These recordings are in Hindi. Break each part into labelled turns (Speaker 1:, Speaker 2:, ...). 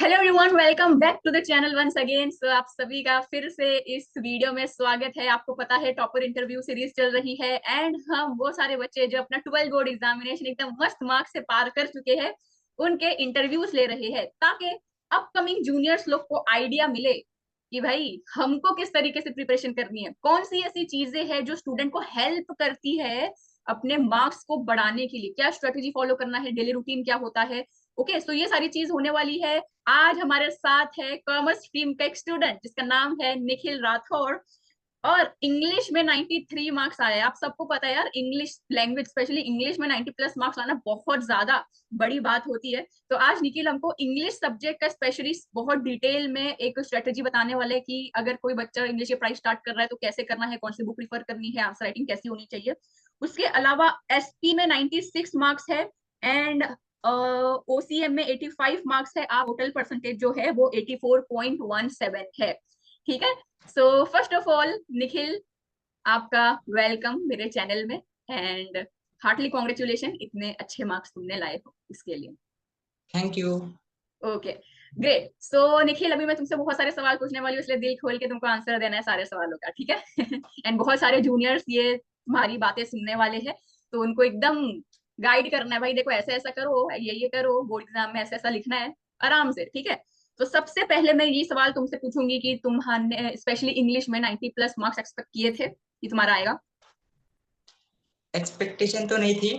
Speaker 1: Hello everyone, welcome back to the channel once again. So आप सभी का फिर से इस वीडियो में स्वागत है। आपको पता है टॉपर इंटरव्यू सीरीज चल रही है एंड हम वो सारे बच्चे जो अपना 12 बोर्ड एग्जामिनेशन एकदम मस्त मार्क्स से पार कर चुके हैं उनके इंटरव्यूज ले रहे हैं, ताकि अपकमिंग जूनियर्स लोग को आइडिया मिले कि भाई हमको किस तरीके से प्रिपरेशन करनी है, कौन सी ऐसी चीजें हैं जो स्टूडेंट को हेल्प करती है अपने मार्क्स को बढ़ाने के लिए, क्या स्ट्रेटेजी फॉलो करना है, डेली रूटीन क्या होता है। ओके, सो ये सारी चीज होने वाली है। आज हमारे साथ है कॉमर्स स्ट्रीम का एक स्टूडेंट जिसका नाम है निखिल राठौर, और इंग्लिश में 93 मार्क्स आए। आप सबको पता है यार, इंग्लिश लैंग्वेज स्पेशली इंग्लिश में 90 प्लस मार्क्स लाना बहुत ज्यादा बड़ी बात होती है। तो आज निखिल हमको इंग्लिश सब्जेक्ट का स्पेशली बहुत डिटेल में एक स्ट्रेटेजी बताने वाले हैं कि अगर कोई बच्चा इंग्लिश के पढ़ाई स्टार्ट कर रहा है तो कैसे करना है, कौन सी बुक रिफर करनी है, आंसर राइटिंग कैसी होनी चाहिए। उसके अलावा एसपी में 96 मार्क्स है एंड ओसीएम में 85 मार्क्स है। आप टोटल परसेंटेज जो है वो 84.17 है। ठीक है। So first of all Nikhil, आपका वेलकम मेरे चैनल में एंड हार्टली कॉन्ग्रेचुलेशन, इतने अच्छे मार्क्स तुमने लाए हो इसके लिए।
Speaker 2: Thank you.
Speaker 1: Okay, great. So Nikhil, अभी मैं तुमसे बहुत सारे सवाल पूछने वाली हूँ, इसलिए दिल खोल के तुमको आंसर देना है सारे सवालों का, ठीक है। एंड बहुत सारे जूनियर्स ये तुम्हारी बातें सुनने वाले हैं, तो उनको एकदम गाइड करना है, भाई देखो ऐसा ऐसा करो, ये करो, बोर्ड एग्जाम में ऐसा ऐसा लिखना है आराम से, ठीक है। तो सबसे पहले मैं ये सवाल तुमसे पूछूंगी कि तुम्हारे स्पेशली इंग्लिश में 90 प्लस मार्क्स एक्सपेक्ट किए थे कि तुम्हारा आएगा?
Speaker 2: एक्सपेक्टेशन तो नहीं थी,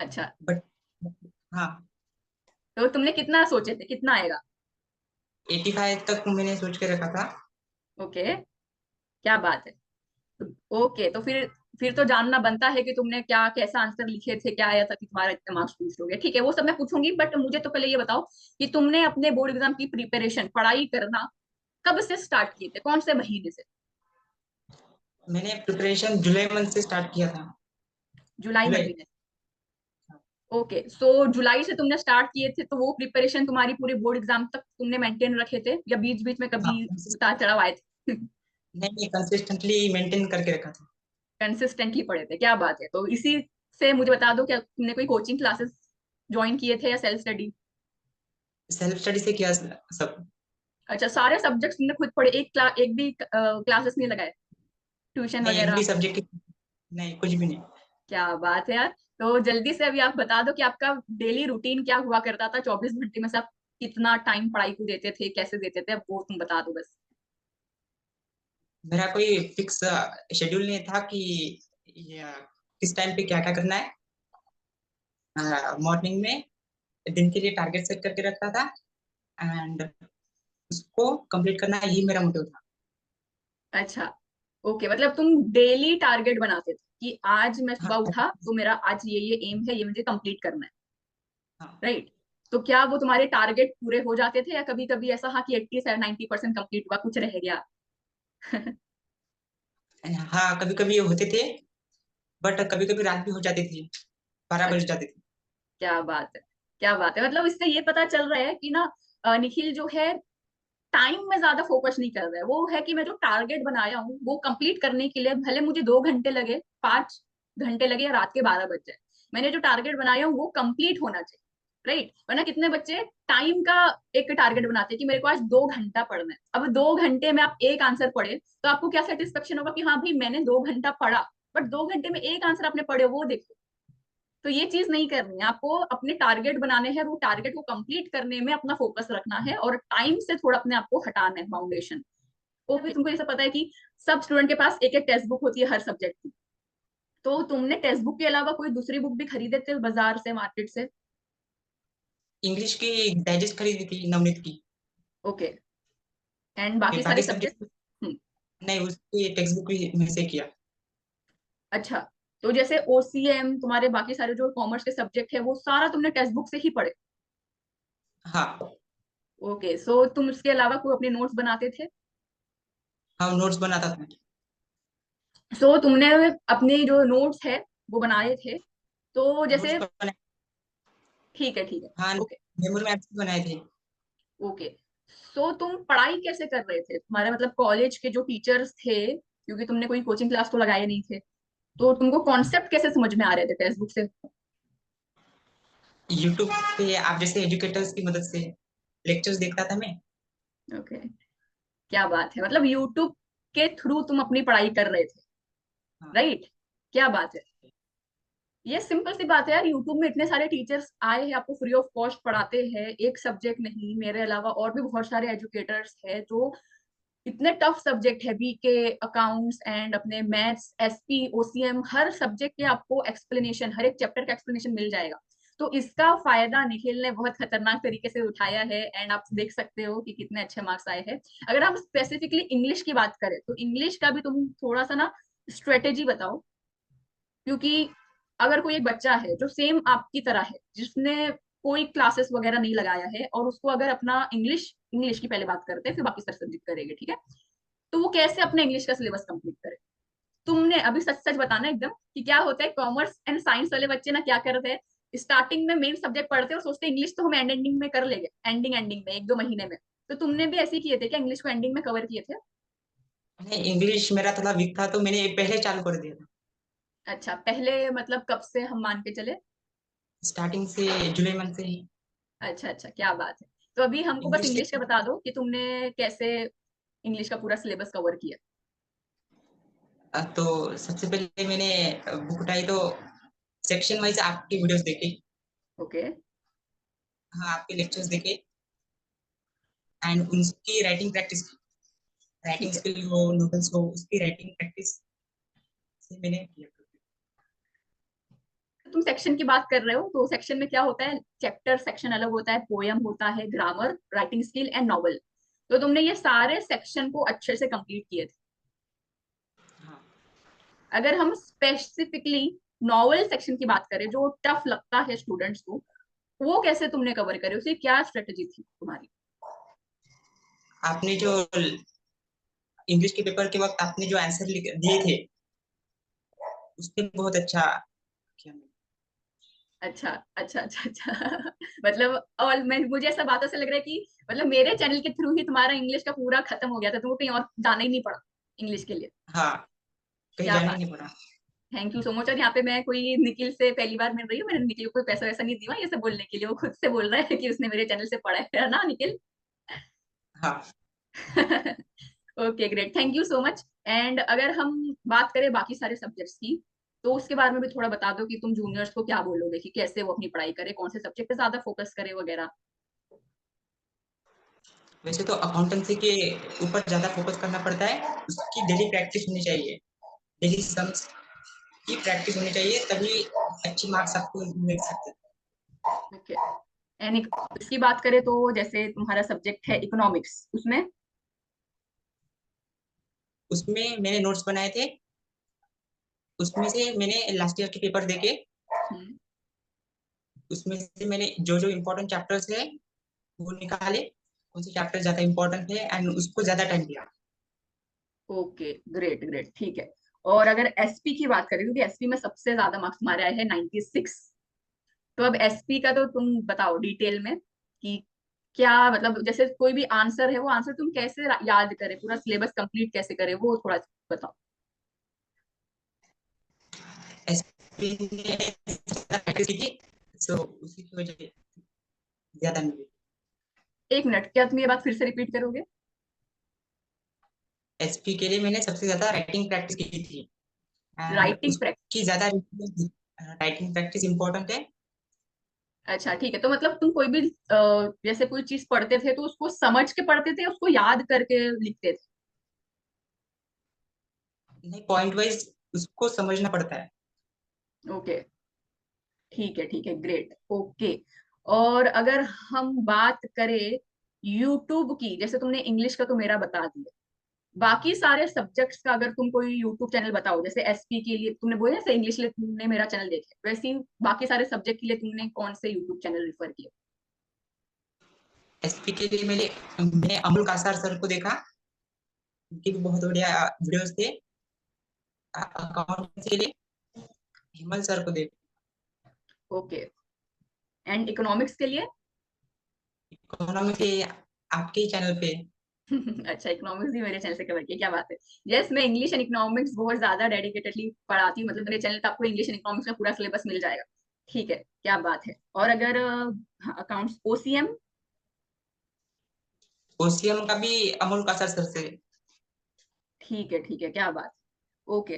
Speaker 1: अच्छा,
Speaker 2: बट हाँ,
Speaker 1: तो तुमने कितना सोचे थे, कितना आएगा?
Speaker 2: 85 तक मैंने सोच के रखा था।
Speaker 1: ओके, क्या बात है। ओके, तो फिर तो जानना बनता है कि तुमने क्या कैसा आंसर लिखे थे, क्या आया था कि तुम्हारा इतना मार्क्स पूछ लोगे। ठीक है, वो सब मैं पूछूंगी, बट मुझे तो पहले ये बताओ कि तुमने अपने बोर्ड एग्जाम की प्रिपरेशन, पढ़ाई करना कब से स्टार्ट किए थे, कौन से महीने से?
Speaker 2: मैंने प्रिपरेशन जुलाई मंथ से स्टार्ट किया था।
Speaker 1: जुलाई
Speaker 2: जुलाई।
Speaker 1: महीने। ओके, सो जुलाई से तुमने स्टार्ट किए थे, तो वो प्रिपरेशन तुम्हारी पूरे बोर्ड एग्जाम तक तुमने मेंटेन रखे थे या बीच बीच में
Speaker 2: हाँ,
Speaker 1: कभी उतार चढ़ाव आए थे?
Speaker 2: नहीं नहीं, कंसिस्टेंटली मेंटेन करके रखा था।
Speaker 1: कंसिस्टेंटली पढ़े थे, क्या बात है। तो इसी से मुझे बता दो, क्या तुमने कोई कोचिंग क्लासेस ज्वाइन किए थे या सेल्फ स्टडी?
Speaker 2: सेल्फ स्टडी से किया सब।
Speaker 1: अच्छा, सारे सब्जेक्ट्स तुमने खुद पढ़े, एक भी क्लासेस नहीं लगाए, ट्यूशन
Speaker 2: नहीं, एक भी
Speaker 1: वगैरह?
Speaker 2: सब्जेक्ट की नहीं, कुछ भी नहीं।
Speaker 1: क्या बात है यार। तो जल्दी से अभी आप बता दो कि आपका डेली रूटीन क्या हुआ करता था, 24 घंटे में से आप कितना टाइम पढ़ाई को देते थे, कैसे देते थे, वो तुम बता दो बस।
Speaker 2: मेरा कोई फिक्स शेड्यूल नहीं था कि या, किस टाइम पे क्या क्या करना है। मॉर्निंग में दिन के लिए टारगेट सेट करके रखा था एंड उसको कंप्लीट करना, यही मेरा मोटिव था।
Speaker 1: अच्छा, ओके, मतलब तुम डेली टारगेट बनाते थे कि आज मैं सुबह
Speaker 2: हाँ
Speaker 1: उठा तो मेरा आज ये एम है, ये मुझे कंप्लीट करना है,
Speaker 2: हाँ।
Speaker 1: राइट? तो क्या वो तुम्हारे टारगेट पूरे हो जाते थे या कभी कभी ऐसा हाँ कि 80 से 90% कंप्लीट हुआ, कुछ रह गया?
Speaker 2: हाँ, कभी कभी होते थे, बट कभी कभी रात भी हो जाती थी, 12 बज
Speaker 1: अच्छा,
Speaker 2: जाते थे।
Speaker 1: क्या बात है, क्या बात है। मतलब इससे ये पता चल रहा है कि ना निखिल जो है टाइम में ज्यादा फोकस नहीं कर रहा है, वो है कि मैं जो टारगेट बनाया हूँ वो कंप्लीट करने के लिए भले मुझे 2 घंटे लगे, 5 घंटे लगे या रात के 12 बज जाए, मैंने जो टारगेट बनाया हूँ वो कंप्लीट होना चाहिए, राइट? वरना कितने बच्चे टाइम का एक टारगेट बनाते हैं कि मेरे को आज 2 घंटा पढ़ना है, अब 2 घंटे में आप एक आंसर पढ़े तो आपको क्या सेटिस्फेक्शन होगा कि हाँ भाई मैंने 2 घंटा पढ़ा, बट 2 घंटे में एक आंसर आपने पढ़े वो देखो। तो ये चीज नहीं करनी है आपको, अपने टारगेट बनाने हैं, वो टारगेट को कंप्लीट करने में अपना फोकस रखना है और टाइम से थोड़ा अपने आप को हटाना है फाउंडेशन। वो भी तुमको जैसा पता है कि सब स्टूडेंट के पास एक एक टेक्स्ट बुक होती है हर सब्जेक्ट की, तो तुमने टेक्स्ट बुक के अलावा कोई दूसरी बुक भी खरीदे थे बाजार से, मार्केट से?
Speaker 2: इंग्लिश की डाइजेस्ट खरीदी थी, नवनीत की।
Speaker 1: ओके, एंड बाकी
Speaker 2: फिर
Speaker 1: सारे
Speaker 2: बाकी
Speaker 1: सब्जेक्ट?
Speaker 2: सब्जेक्ट नहीं, उसकी टेक्स्ट बुक में से किया।
Speaker 1: अच्छा, तो जैसे ओसीएम, तुम्हारे बाकी सारे जो कॉमर्स के सब्जेक्ट है वो सारा तुमने टेक्स्ट बुक से ही पढ़े?
Speaker 2: हाँ
Speaker 1: ओके, सो तुम उसके अलावा कोई अपने नोट्स बनाते थे?
Speaker 2: हाँ, नोट्स बनाता था।
Speaker 1: सो तुमने अपने जो नोट्स है वो बनाए थे, तो
Speaker 2: नोट्स
Speaker 1: जैसे,
Speaker 2: बनाए।
Speaker 1: ठीक है ठीक है,
Speaker 2: हाँ,
Speaker 1: ओके
Speaker 2: मेमोरी मैप्स भी बनाए थे।
Speaker 1: ओके। सो तुम पढ़ाई कैसे कर रहे थे, तुम्हारे मतलब कॉलेज के जो टीचर्स थे, क्योंकि तुमने कोई कोचिंग क्लास तो लगाए नहीं थे, तो तुमको कॉन्सेप्ट कैसे समझ में आ रहे थे टेक्स्ट बुक से?
Speaker 2: यूट्यूब पे आप जैसे एजुकेटर्स की मदद से। लेक्चर्स देखता था मैं।
Speaker 1: ओके, क्या बात है, मतलब यूट्यूब के थ्रू तुम अपनी पढ़ाई कर रहे थे,
Speaker 2: हाँ।
Speaker 1: राइट? क्या बात है। ये सिंपल सी बात है यार, यूट्यूब में इतने सारे टीचर्स आए हैं, आपको फ्री ऑफ कॉस्ट पढ़ाते हैं, एक सब्जेक्ट नहीं, मेरे अलावा और भी बहुत सारे एजुकेटर्स हैं जो इतने टफ सब्जेक्ट है, बीके, अकाउंट्स एंड अपने मैथ्स, एसपी, ओसीएम, हर सब्जेक्ट के आपको एक्सप्लेनेशन, हर एक चैप्टर का एक्सप्लेनेशन मिल जाएगा। तो इसका फायदा निखिल ने बहुत खतरनाक तरीके से उठाया है, एंड आप देख सकते हो कि कितने अच्छे मार्क्स आए हैं। अगर हम स्पेसिफिकली इंग्लिश की बात करें तो इंग्लिश का भी तुम थोड़ा सा ना स्ट्रेटेजी बताओ, क्योंकि अगर कोई एक बच्चा है जो सेम आपकी तरह है, जिसने कोई क्लासेस वगैरह नहीं लगाया है, और उसको अगर अपना इंग्लिश इंग्लिश की पहले बात करते हैं फिर बाकी सारे सब्जेक्ट करेंगे, ठीक है, तो वो कैसे अपने इंग्लिश का सिलेबस कंप्लीट करे? तुमने अभी सच सच बताना एकदम कि क्या होता है, कॉमर्स एंड साइंस वाले बच्चे ना क्या करते हैं, स्टार्टिंग में मेन सब्जेक्ट पढ़ते हैं और सोचते हैं इंग्लिश तो हम एंडिंग में कर लेंगे, एंडिंग में 1-2 महीने में। तो तुमने भी ऐसे ही किए थे क्या, इंग्लिश को एंडिंग में कवर किए थे?
Speaker 2: नहीं, इंग्लिश मेरा थोड़ा वीक था तो मैंने पहले चालू कर दिया था।
Speaker 1: अच्छा, पहले मतलब कब से हम मान के चले?
Speaker 2: स्टार्टिंग से, जुलाई मंथ से ही।
Speaker 1: अच्छा अच्छा, क्या बात है। तो अभी हमको बस
Speaker 2: इंग्लिश के
Speaker 1: इंग्लिश का बता दो कि तुमने कैसे इंग्लिश का पूरा सिलेबस कवर किया।
Speaker 2: तो सबसे पहले मैंने बुक उठाई तो सेक्शन वाइज आपकी वीडियोस देखे।
Speaker 1: ओके।
Speaker 2: हाँ, आपके लेक्चर्स देखे एंड उनकी राइटिंग प्रैक्टिस की। राइटिंग
Speaker 1: ठीक है,
Speaker 2: स्किल हो, नोवेल्स हो, उसकी राइटिंग प्रैक्टिस से मैंने किया।
Speaker 1: तो तुम सेक्शन की बात कर रहे हो, तो सेक्शन में क्या होता है, चैप्टर सेक्शन अलग होता है, पोयम होता है, grammar, writing skill and novel. तो तुमने ये सारे सेक्शन को अच्छे से कंप्लीट किए थे।
Speaker 2: हाँ।
Speaker 1: अगर हम स्पेसिफिकली नॉवल सेक्शन की बात करें जो टफ लगता है स्टूडेंट्स को, वो कैसे तुमने कवर करे, उसकी क्या स्ट्रेटेजी थी तुम्हारी?
Speaker 2: आपने जो इंग्लिश के पेपर के वक्त आपने जो आंसर दिए थे, उसने बहुत अच्छा किया।
Speaker 1: अच्छा अच्छा अच्छा अच्छा मतलब, और मैं, मुझे ऐसा बातों से लग रहा है कि मतलब मेरे चैनल के थ्रू ही तुम्हारा इंग्लिश का पूरा खत्म हो गया था, तुमको कहीं और जाना ही नहीं पड़ा इंग्लिश के लिए।
Speaker 2: हाँ, कहीं
Speaker 1: क्या
Speaker 2: जाने ही
Speaker 1: बात,
Speaker 2: नहीं पड़ा।
Speaker 1: Thank you so much. और यहाँ पे मैं कोई निखिल से पहली बार मिल रही हूँ, मैंने निखिल को कोई पैसा वैसा नहीं दिया ये सब बोलने के लिए, वो खुद से बोल रहा है कि उसने मेरे चैनल से पढ़ा है ना निखिल?
Speaker 2: हाँ।
Speaker 1: Okay great, thank you so much. And अगर हम बात करें बाकी सारे सब्जेक्ट्स की, तो उसके बारे में भी थोड़ा बता दो कि तुम जूनियर्स को क्या बोलोगे कि कैसे वो अपनी पढ़ाई करे, कौन से सब्जेक्ट पे ज्यादा फोकस करे वगैरह।
Speaker 2: वैसे तो अकाउंटेंसी के ऊपर ज्यादा फोकस करना पड़ता है, उसकी डेली प्रैक्टिस होनी चाहिए। डेली सम्स की प्रैक्टिस होनी चाहिए, तभी अच्छी मार्क्स आपको मिल सकते हैं।
Speaker 1: ओके, एंड इसकी बात करें तो जैसे तुम्हारा सब्जेक्ट है इकोनॉमिक्स, उसमें
Speaker 2: उसमें मैंने नोट्स बनाए थे। उसमें से मैंने लास्ट ईयर के पेपर देखे।
Speaker 1: हम्म,
Speaker 2: उसमें से मैंने जो जो इम्पोर्टेंट चैप्टर्स है वो निकाले, कौन से चैप्टर ज्यादा इम्पोर्टेंट है एंड उसको ज्यादा टाइम दिया।
Speaker 1: ओके ग्रेट ग्रेट, ठीक है। और अगर एसपी की बात करें, क्योंकि एसपी में सबसे ज्यादा मार्क्स हमारे आए हैं 96, तो अब एसपी का तो तुम बताओ डिटेल में कि क्या मतलब, जैसे कोई भी आंसर है वो आंसर तुम कैसे याद करें, पूरा सिलेबस कंप्लीट कैसे करें, वो थोड़ा बताओ।
Speaker 2: एसपी ने प्रैक्टिस की थी, सो उसी की वजह से ज्यादा मिली।
Speaker 1: एक मिनट, क्या तुम ये बात फिर से रिपीट करोगे?
Speaker 2: एसपी के लिए मैंने सबसे ज्यादा राइटिंग प्रैक्टिस की थी एंड
Speaker 1: राइटिंग प्रैक्टिस?
Speaker 2: उसकी ज्यादा राइटिंग प्रैक्टिस इम्पोर्टेंट है।
Speaker 1: अच्छा ठीक है, तो मतलब तुम कोई भी जैसे कोई चीज पढ़ते थे तो उसको समझ के पढ़ते थे, उसको याद करके लिखते थे?
Speaker 2: नहीं, पॉइंट वाइज उसको समझना पड़ता है।
Speaker 1: ओके, ठीक है ग्रेट, ओके। और अगर हम बात करें यूट्यूब की, जैसे तुमने इंग्लिश का तो मेरा बता दिया, बाकी सारे सब्जेक्ट्स का अगर तुम कोई यूट्यूब चैनल बताओ, जैसे एसपी के लिए तुमने बोला जैसे इंग्लिश के लिए तुमने मेरा चैनल देखे, वैसे ही बाकी सारे सब्जेक्ट के लिए तुमने कौन से यूट्यूब चैनल रिफर किए?
Speaker 2: एसपी के लिए मैंने अमोल कासार सर को देखा। उनके भी बहुत बढ़िया वीडियोस थे। अकाउंट के लिए हिमल सर को देखा।
Speaker 1: ओके, एंड इकोनॉमिक्स के लिए?
Speaker 2: इकोनॉमी के आपके ही चैनल पे।
Speaker 1: अच्छा, इकोनॉमिक्स भी मेरे चैनल से कवर किया, क्या बात है। यस, मैं इंग्लिश एंड इकोनॉमिक्स बहुत ज्यादा डेडिकेटेडली पढ़ाती हूँ, मतलब मेरे चैनल पे आपको इंग्लिश एंड इकोनॉमिक्स का पूरा सिलेबस मिल जाएगा। ठीक है, क्या बात है। और अगर अकाउंट्स, ओसीएम?
Speaker 2: ओसीएम का भी अमूल का सर से।
Speaker 1: ठीक है, क्या बात। ओके,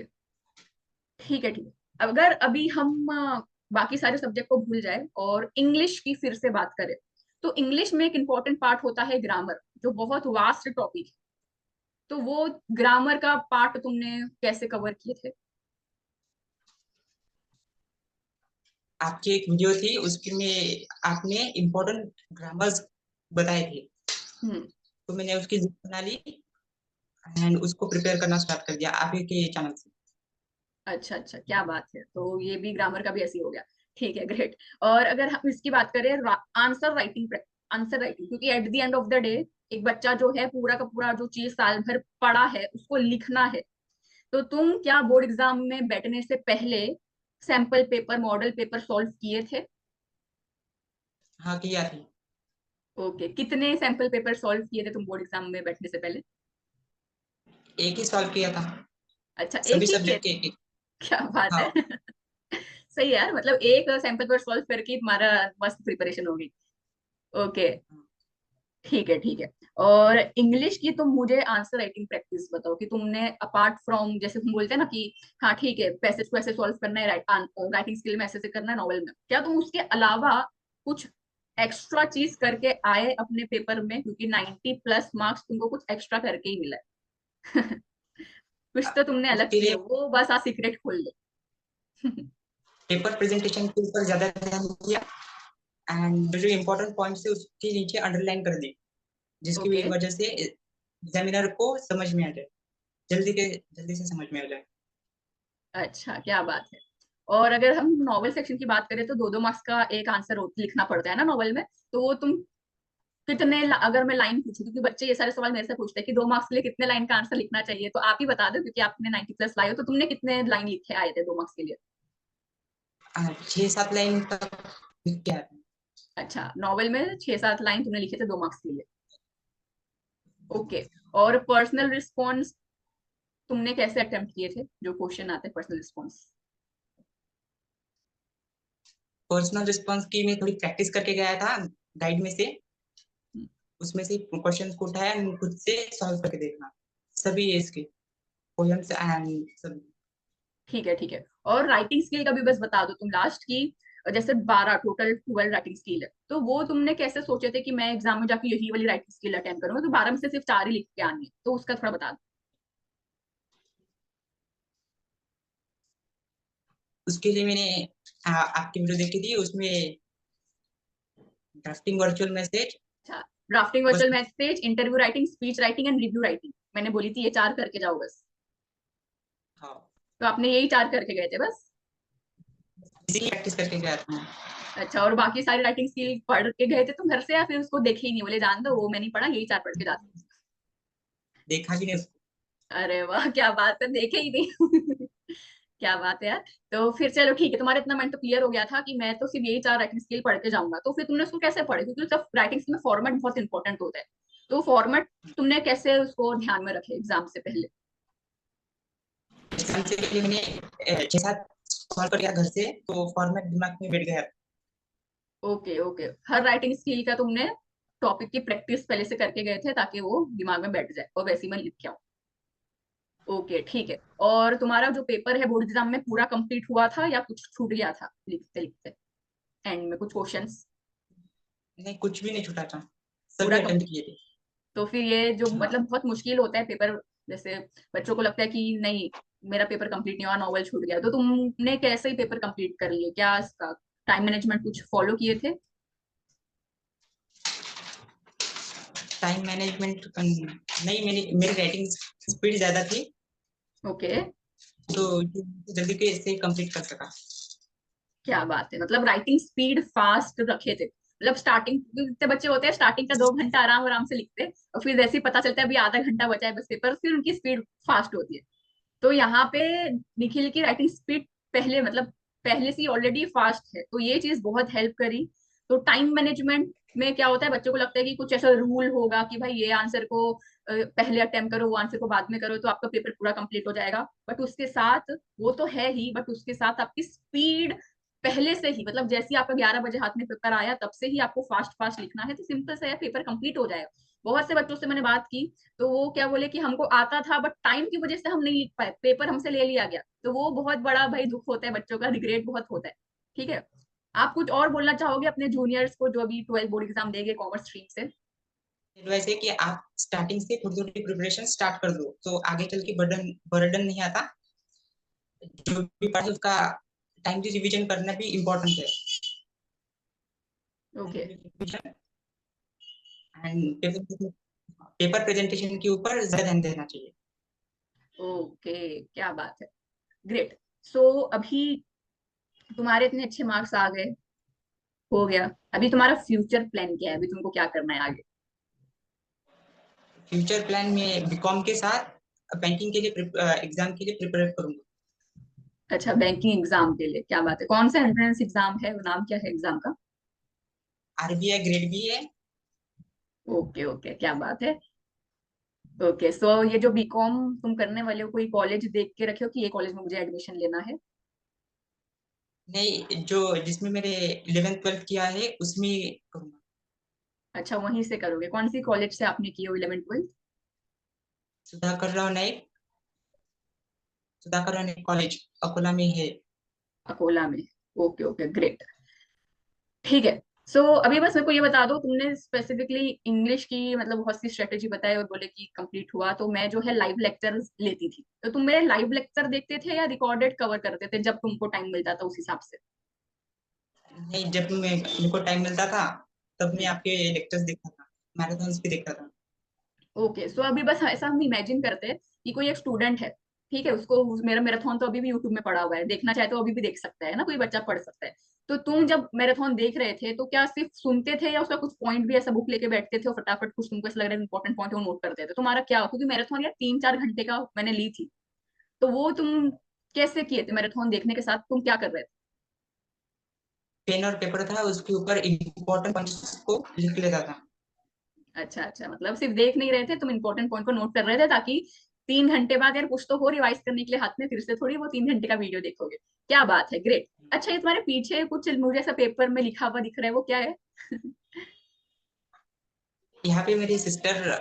Speaker 1: ठीक है, ठीक है। अगर अभी हम बाकी सारे सब्जेक्ट को भूल जाए और इंग्लिश की फिर से बात करें, तो इंग्लिश में एक इम्पोर्टेंट पार्ट होता है ग्रामर, जो बहुत वास्ट टॉपिक है। तो वो ग्रामर का पार्ट तुमने कैसे कवर किए थे?
Speaker 2: आपकी एक वीडियो थी उसमें आपने इम्पोर्टेंट ग्रामर्स बताए थे,
Speaker 1: हम्म।
Speaker 2: तो मैंने उसकी लिस्ट बना ली एंड उसको प्रिपेयर करना स्टार्ट कर दिया आप ही के चैनल से।
Speaker 1: अच्छा अच्छा, क्या बात है। तो ये भी ग्रामर का भी ऐसे ही हो गया। ठीक है, ग्रेट। और अगर हम इसकी बात करें, आंसर राइटिंग, आंसर राइटिंग, क्योंकि at the end of the day एक बच्चा जो है पूरा का पूरा जो चीज साल भर पढ़ा है उसको लिखना है। तो तुम क्या बोर्ड एग्जाम में बैठने से पहले sample paper, model paper solve किए थे?
Speaker 2: हाँ किया थी।
Speaker 1: ओके, कितने सैंपल पेपर सॉल्व किए थे तुम बोर्ड एग्जाम में बैठने से पहले?
Speaker 2: एक ही सॉल्व किया था,
Speaker 1: अच्छा, एक
Speaker 2: सभी
Speaker 1: ही किए
Speaker 2: सब्जेक्ट के
Speaker 1: थे।
Speaker 2: एक एक।
Speaker 1: क्या बात है।
Speaker 2: हाँ।
Speaker 1: सही है यार, मतलब एक सैंपल पेपर सॉल्व करके तुम्हारा मस्त प्रिपरेशन होगी। ओके, ठीक है, ठीक है। और इंग्लिश की तुम मुझे आंसर राइटिंग प्रैक्टिस बताओ कि तुमने अपार्ट फ्रॉम, जैसे हम बोलते हैं ना कि हाँ ठीक है पैसेज को ऐसे सॉल्व करना है, राइटिंग स्किल में ऐसे ऐसे करना है नॉवल में, क्या तुम उसके अलावा कुछ एक्स्ट्रा चीज करके आए अपने पेपर में? क्योंकि 90+ मार्क्स तुमको कुछ एक्स्ट्रा करके ही मिला है। कुछ तो तुमने अलग
Speaker 2: उसके
Speaker 1: किया,
Speaker 2: लिए
Speaker 1: वो बस आ सीक्रेट खोल दो।
Speaker 2: पेपर प्रेजेंटेशन के ऊपर ज्यादा ध्यान दिया एंड जो इम्पोर्टेंट पॉइंट्स है उसके नीचे अंडरलाइन कर दी, जिसकी
Speaker 1: ओके,
Speaker 2: वजह से एग्जामिनर को समझ में आ जाए, जल्दी से समझ में आ जाए।
Speaker 1: अच्छा, क्या बात है। और अगर हम नॉवल सेक्शन की बात करें तो 2-2 मार्क्स का एक आंसर लिखना पड़ता है ना नॉवल में। तो वो तुम कितने अगर मैं लाइन पूछूं, क्योंकि बच्चे ये सारे सवाल मेरे से पूछते हैं कि 2 मार्क्स के लिए कितने लाइन का आंसर लिखना चाहिए, तो आप ही बता दो क्योंकि आपने 90+ लाए हो। तो तुमने कितने लाइन लिखे आए थे 2 मार्क्स के लिए?
Speaker 2: 6-7 लाइन तक लिख के आते हैं।
Speaker 1: अच्छा, नॉवल में 6-7 लाइन तुमने लिखे थे 2 मार्क्स के लिए। ओके। और पर्सनल रिस्पॉन्स तुमने कैसे अटेम्प्ट किए थे, जो क्वेश्चन आते हैं पर्सनल रिस्पॉन्स?
Speaker 2: पर्सनल रिस्पॉन्स की मैं थोड़ी प्रैक्टिस करके गया था गाइड में से, उसमें से क्वेश्चन को उठाया and खुद से सॉल्व करके देखना, सभी इसके पोएम्स एंड सब।
Speaker 1: ठीक है, ठीक है। और राइटिंग स्किल का भी बस बता दो तुम लास्ट की। जैसे 12 टोटल 12 राइटिंग स्किल है, तो वो तुमने कैसे सोचे थे कि मैं एग्जाम में जाके यही वाली राइटिंग स्किल अटेम्प्ट करूंगा, तो 12 में से सिर्फ 4 ही लिख के आनी है, तो उसका थोड़ा बता दो।
Speaker 2: उसके लिए मैंने आपकी वीडियो देखी थी, उसमें ड्राफ्टिंग वर्चुअल मैसेज
Speaker 1: अच्छा, ड्राफ्टिंग,
Speaker 2: बस।
Speaker 1: Virtual message, interview writing, speech writing and review writing, मैंने बोली थी ये 4 करके जाओ बस।
Speaker 2: हाँ,
Speaker 1: तो आपने यही 4 करके गए थे बस?
Speaker 2: इसी प्रैक्टिस करके गया था मैं।
Speaker 1: अच्छा, और बाकी सारी राइटिंग स्किल पढ़ के गए थे तुम घर से, या फिर उसको देखे ही नहीं, बोले जान दो वो मैं नहीं पढ़ा, यही 4 पढ़ के जाते हैं?
Speaker 2: देखा भी नहीं उसको।
Speaker 1: अरे वाह, क्या बात है, देखे ही नहीं। क्या बात है यार। तो फिर चलो ठीक है, तुम्हारा इतना माइंड तो क्लियर हो गया था कि मैं तो सिर्फ यही 4 राइटिंग स्किल पढ़ के जाऊंगा। तो फिर तुमने उसको कैसे पढ़े, क्योंकि सब राइटिंग स्किल में फॉर्मेट बहुत इंपॉर्टेंट होता है। तो फॉर्मेट तुमने कैसे उसको ध्यान में रखे एग्जाम से पहले?
Speaker 2: एग्जाम से पहले मैंने 6-7 सॉल्व कर गया घर से, तो फॉर्मेट दिमाग में बैठ गया।
Speaker 1: Okay, okay. हर राइटिंग स्किल का तुमने टॉपिक की प्रैक्टिस पहले से करके गए थे ताकि वो दिमाग में बैठ जाए और वैसे ही मैं लिख के आऊँ। ओके, ठीक है। और तुम्हारा जो पेपर है बोर्ड एग्जाम में पूरा कंप्लीट हुआ था या कुछ छूट गया था लिखते लिखते, एंड में कुछ क्वेश्चंस?
Speaker 2: नहीं, कुछ भी नहीं छूटा था,
Speaker 1: पूरा
Speaker 2: सभी अटेम्प्ट
Speaker 1: कंप्लीट।
Speaker 2: किए थे।
Speaker 1: तो फिर ये जो
Speaker 2: हाँ।
Speaker 1: मतलब बहुत मुश्किल होता है पेपर, जैसे बच्चों को लगता है कि नहीं मेरा पेपर कंप्लीट नहीं हुआ, नॉवल छूट गया, तो तुमने कैसे ही पेपर कंप्लीट कर लिए? क्या इसका टाइम मैनेजमेंट कुछ फॉलो किए थे?
Speaker 2: टाइम मैनेजमेंट नहीं, मेरी राइटिंग स्पीड ज्यादा थी,
Speaker 1: ओके,
Speaker 2: तो जल्दी के से कंप्लीट कर सका।
Speaker 1: क्या बात है, मतलब राइटिंग स्पीड फास्ट रखे थे। मतलब स्टार्टिंग कितने बच्चे होते हैं स्टार्टिंग का 2 घंटा आराम आराम से लिखते हैं, और फिर जैसे ही पता चलता है अभी आधा घंटा बचा है बस पेपर, फिर उनकी स्पीड फास्ट होती है। तो यहाँ पे निखिल की राइटिंग स्पीड पहले मतलब पहले से ऑलरेडी फास्ट है, तो ये चीज बहुत हेल्प करी। तो टाइम मैनेजमेंट में क्या होता है, बच्चों को लगता है कि कुछ ऐसा रूल होगा कि भाई ये आंसर को पहले अटेम्प्ट करो, वो आंसर को बाद में करो, तो आपका पेपर पूरा कंप्लीट हो जाएगा। बट उसके साथ वो तो है ही, बट उसके साथ आपकी स्पीड पहले से ही, मतलब जैसे ही आपका 11 बजे हाथ में पेपर आया तब से ही आपको फास्ट फास्ट लिखना है, तो सिंपल सा पेपर कंप्लीट हो जाएगा। बहुत से बच्चों से मैंने बात की, तो वो क्या बोले कि हमको आता था बट टाइम की वजह से हम नहीं लिख पाए, पेपर हमसे ले लिया गया। तो वो बहुत बड़ा भाई दुख होता है, बच्चों का रिग्रेट बहुत होता है। ठीक है, आप कुछ और बोलना चाहोगे अपने जूनियर्स को जो अभी 12 बोर्ड एग्जाम देंगे कॉमर्स स्ट्रीम से?
Speaker 2: एडवाइस है कि आप स्टार्टिंग से थोड़ी थोड़ी प्रिपरेशन स्टार्ट कर दो, तो आगे चल के बर्डन बर्डन नहीं आता। जो भी पार्ट है उसका टाइमली रिवीजन करना भी इम्पोर्टेंट है।
Speaker 1: ओके।
Speaker 2: एंड पेपर प्रेजेंटेशन के ऊपर ज्यादा ध्यान देना चाहिए।
Speaker 1: ओके, क्या बात है, ग्रेट। सो अभी तुम्हारे इतने अच्छे मार्क्स आ गए, हो गया, अभी तुम्हारा फ्यूचर प्लान क्या है, अभी तुमको क्या करना है आगे?
Speaker 2: फ्यूचर प्लान में बीकॉम के साथ बैंकिंग के लिए एग्जाम के लिए प्रिपेयर करूंगा।
Speaker 1: अच्छा, बैंकिंग एग्जाम के लिए, क्या बात है, कौन सा एंट्रेंस एग्जाम है, वो नाम क्या है एग्जाम का?
Speaker 2: आरबीआई ग्रेड बी है।
Speaker 1: ओके ओके, क्या बात है। ओके, सो ये जो बीकॉम तुम करने वाले हो, कोई कॉलेज देख के रखे हो कि ये कॉलेज में मुझे एडमिशन लेना है?
Speaker 2: नहीं, जो जिसमें मेरे 11th 12th किया है उसमें करूंगा।
Speaker 1: अच्छा, वहीं से करोगे, कौन सी कॉलेज से आपने की हो 11th 12th?
Speaker 2: Sudhakar Rao Naik, Sudhakar Rao Naik college Akola में है।
Speaker 1: अकोला में? Okay okay, great. ठीक है। सो अभी बस मेरे को ये बता दो, तुमने स्पेसिफिकली इंग्लिश की मतलब बहुत सी स्ट्रेटेजी बताई और बोले कि कंप्लीट हुआ, तो मैं जो है लाइव लेक्चर लेती थी, तो तुम मेरे लाइव लेक्चर देखते थे या रिकॉर्डेड कवर करते थे जब तुमको टाइम मिलता था उस हिसाब से?
Speaker 2: नहीं, जब मेरे को टाइम मिलता था तब मैं
Speaker 1: हम्म।
Speaker 2: आपके लेक्चर्स देखता था, मैराथन्स भी देखता था।
Speaker 1: ओके, सो अभी बस ऐसा हम इमेजिन करते हैं कि कोई एक स्टूडेंट है, ठीक है, उसको मेरा मैराथन तो अभी भी यूट्यूब में पड़ा हुआ है, देखना चाहे तो अभी भी देख सकता है ना, कोई बच्चा पढ़ सकता है। तो तुम जब मैराथन देख रहे थे तो क्या सिर्फ सुनते थे या उसका कुछ पॉइंट भी ऐसा बुक लेके बैठते थे और फटाफट कुछ तुमको ऐसा लग रहा है इंपॉर्टेंट पॉइंट वो नोट करते थे? तुम्हारा क्या, क्योंकि मैराथन यार 3-4 घंटे का मैंने ली थी, तो वो तुम कैसे किए थे मैराथन देखने के साथ, तुम क्या कर रहे थे?
Speaker 2: पेन और पेपर था, उसके ऊपर इम्पोर्टेंट पॉइंट्स को लिख लेता था।
Speaker 1: अच्छा अच्छा, मतलब सिर्फ देख नहीं रहे थे, तुम इंपॉर्टेंट पॉइंट को नोट कर रहे थे, ताकि 3 घंटे बाद यार कुछ तो हो रिवाइज करने के लिए हाथ में, फिर से थोड़ी वो 3 घंटे का वीडियो देखोगे। क्या बात है, ग्रेट। अच्छा, ये तुम्हारे पीछे कुछ मुझे ऐसा पेपर में लिखा हुआ दिख रहा है, वो क्या है?
Speaker 2: यहाँ पे मेरी सिस्टर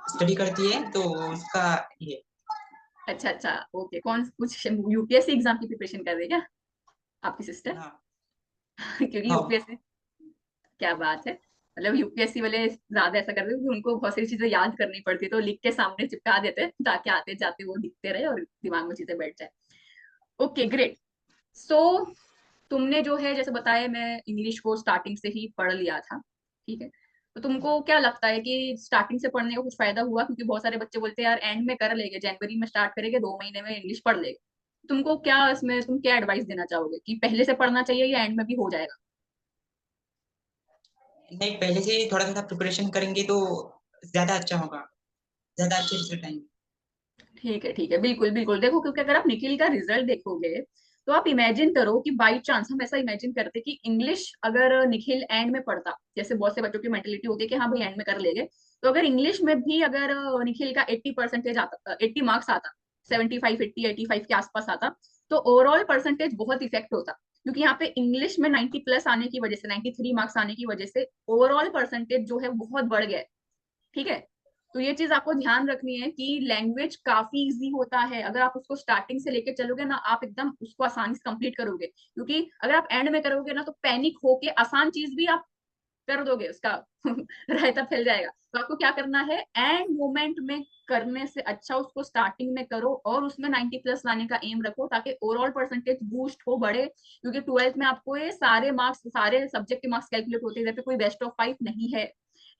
Speaker 2: स्टडी करती है, तो उसका ये।
Speaker 1: अच्छा अच्छा, ओके, कौन कुछ यूपीएससी एग्जाम की प्रिपरेशन कर रही है क्या आपकी सिस्टर?
Speaker 2: हाँ।
Speaker 1: क्योंकि
Speaker 2: हाँ।
Speaker 1: यूपीएससी, क्या बात है, मतलब यूपीएससी वाले ज्यादा ऐसा करते हैं कि उनको बहुत सारी चीजें याद करनी पड़ती है, तो लिख के सामने चिपका देते हैं ताकि आते जाते वो दिखते रहे और दिमाग में चीजें बैठ जाए। Okay, great. सो तुमने जो है जैसे बताया, मैं इंग्लिश को स्टार्टिंग से ही पढ़ लिया था, ठीक है, तो तुमको क्या लगता है कि स्टार्टिंग से पढ़ने का कुछ फायदा हुआ? क्योंकि बहुत सारे बच्चे बोलते हैं यार एंड में कर लेंगे, जनवरी में स्टार्ट करेंगे, 2 महीने में इंग्लिश पढ़ लेंगे। तुमको क्या इसमें, तुम क्या एडवाइस देना चाहोगे कि पहले से पढ़ना चाहिए या एंड में भी हो जाएगा?
Speaker 2: नहीं, पहले से ही थोड़ा थोड़ा प्रिपरेशन करेंगे तो ज्यादा अच्छा होगा, ज्यादा अच्छे रिजल्ट आएंगे।
Speaker 1: ठीक है, बिल्कुल बिल्कुल, देखो क्योंकि अगर आप निखिल का रिजल्ट देखोगे, तो आप इमेजिन करो कि बाई चांस हम ऐसा इमेजिन करते कि इंग्लिश अगर निखिल एंड में पढ़ता, जैसे बहुत से बच्चों की मेंटेलिटी होती है कि हाँ भाई एंड में कर लेंगे, तो अगर इंग्लिश में भी अगर निखिल का 80% आता, 80 मार्क्स आता, 75 80 85 के आसपास आता, तो ओवरऑल परसेंटेज बहुत इफेक्ट होता। क्योंकि यहाँ पे इंग्लिश में 90+ आने की वजह से, 93 मार्क्स आने की वजह से ओवरऑल परसेंटेज जो है बहुत बढ़ गया है। ठीक है, तो ये चीज आपको ध्यान रखनी है कि लैंग्वेज काफी इजी होता है, अगर आप उसको स्टार्टिंग से लेके चलोगे ना, आप एकदम उसको आसानी से कंप्लीट करोगे। क्योंकि अगर आप एंड में करोगे ना, तो पैनिक होके आसान चीज भी आप कर दोगे, उसका रायता फैल जाएगा। तो आपको क्या करना है, एंड मोमेंट में करने से अच्छा उसको स्टार्टिंग में करो और उसमें 90+ लाने का एम रखो, ताकि ओवरऑल परसेंटेज बूस्ट हो, बढ़े। क्योंकि 12th में आपको ये सारे मार्क्स, सारे सब्जेक्ट के मार्क्स कैलकुलेट होते हैं, जैसे कोई बेस्ट ऑफ 5 नहीं है।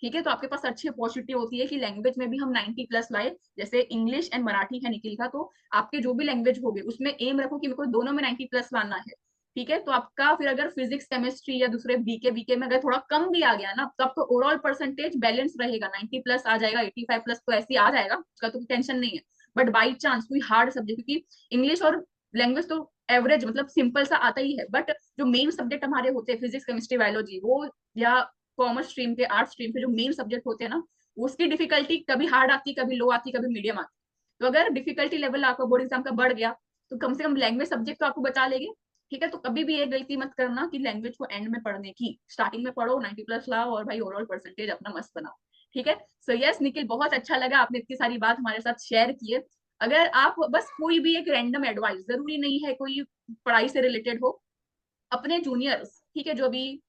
Speaker 1: ठीक है, तो आपके पास अच्छी अपॉर्चुनिटी होती है कि लैंग्वेज में भी हम 90+ लाए, जैसे इंग्लिश एंड मराठी है निखिल का, तो आपके जो भी लैंग्वेज होगे उसमें एम रखो कि मेरे को दोनों में 90+ लाना है। ठीक है, तो आपका फिर अगर फिजिक्स केमिस्ट्री या दूसरे बीके में अगर थोड़ा कम भी आ गया ना, तो आपका ओवरऑल परसेंटेज बैलेंस रहेगा, 90+ आ जाएगा, 85+ तो ऐसे ही आ जाएगा, उसका तो टेंशन नहीं है। बट बाई चांस कोई हार्ड सब्जेक्ट, क्योंकि इंग्लिश और लैंग्वेज तो एवरेज मतलब सिंपल सा आता ही है, बट जो मेन सब्जेक्ट हमारे होते हैं फिजिक्स केमिस्ट्री बायोलॉजी, वो या कॉमर्स स्ट्रीम के, आर्ट्स स्ट्रीम के जो मेन सब्जेक्ट होते हैं ना, उसकी डिफिकल्टी कभी हार्ड आती, कभी लो आती, कभी मीडियम आती। तो अगर डिफिकल्टी लेवल आपका बोर्ड एग्जाम का बढ़ गया, तो कम से कम लैंग्वेज सब्जेक्ट तो आपको बचा लेंगे। ठीक है, तो कभी भी ये गलती मत करना कि लैंग्वेज को एंड में पढ़ने की, स्टार्टिंग में पढ़ो, 90+ लाओ और भाई ओवरऑल परसेंटेज अपना मस्त बनाओ। ठीक है। सो यस निखिल, बहुत अच्छा लगा, आपने इतनी सारी बात हमारे साथ शेयर की है। अगर आप बस कोई भी एक रैंडम एडवाइस, जरूरी नहीं है कोई पढ़ाई से रिलेटेड हो, अपने जूनियर्स, ठीक है, जो भी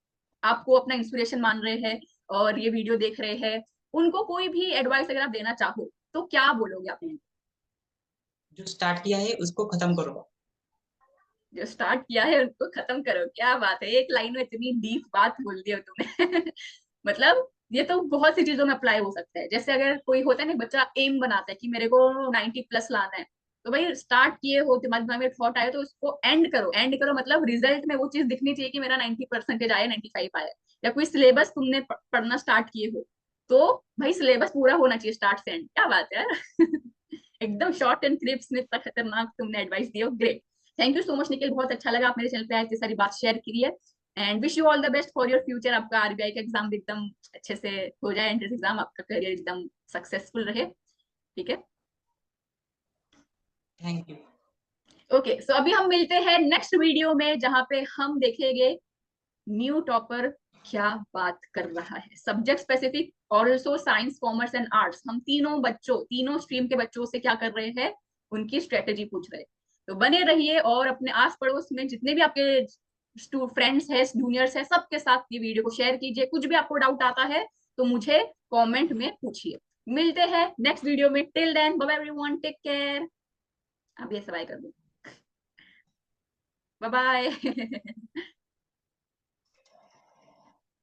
Speaker 1: आपको अपना इंस्पिरेशन मान रहे हैं और ये वीडियो देख रहे हैं, उनको कोई भी एडवाइस अगर आप देना चाहो तो क्या बोलोगे आप?
Speaker 2: जो स्टार्ट किया है उसको खत्म करो।
Speaker 1: जो स्टार्ट किया है उनको खत्म करो, क्या बात है, एक लाइन में इतनी डीप बात बोल दी हो तुमने। मतलब ये तो बहुत सी चीजों में अप्लाई हो सकता है। जैसे अगर कोई होता है ना, बच्चा एम बनाता है कि मेरे को 90 प्लस लाना है, तो भाई स्टार्ट किए हो, तुम्हारे दिमाग में थॉट आए तो उसको एंड करो। एंड करो मतलब रिजल्ट में वो चीज दिखनी चाहिए कि मेरा 90% आया, 95 आया। या कोई सिलेबस तुमने पढ़ना स्टार्ट किए हो, तो भाई सिलेबस पूरा होना चाहिए स्टार्ट से एंड। क्या बात है यार। एकदम शॉर्ट एंड क्रिप्स में इतना खतरनाक तुमने एडवाइस दी हो, great. Thank you so much Nikhil, बहुत अच्छा लगा आप मेरे चैनल पे आए, इतनी सारी बात शेयर की है। And wish you all the best for your future. आपका आरबीआई का एग्जाम एकदम अच्छे से हो जाए, एंट्रेंस एग्जाम, आपका करियर एकदम सक्सेसफुल रहे। ठीक है।
Speaker 2: Thank you.
Speaker 1: ओके, सो अभी हम मिलते हैं नेक्स्ट वीडियो में, जहां पे हम देखेंगे न्यू टॉपर क्या बात कर रहा है, सब्जेक्ट स्पेसिफिक और also science, commerce and arts. हम तीनों बच्चों, तीनों स्ट्रीम के बच्चों से क्या कर रहे हैं, उनकी स्ट्रेटेजी पूछ रहे हैं। तो बने रहिए और अपने आस पड़ोस में जितने भी आपके फ्रेंड्स है, जूनियर्स है, सबके साथ ये वीडियो को शेयर कीजिए। कुछ भी आपको डाउट आता है तो मुझे कमेंट में पूछिए। मिलते हैं नेक्स्ट वीडियो में, till then bye everyone, take care. अब ये सबाई कर दो, बाय बाय।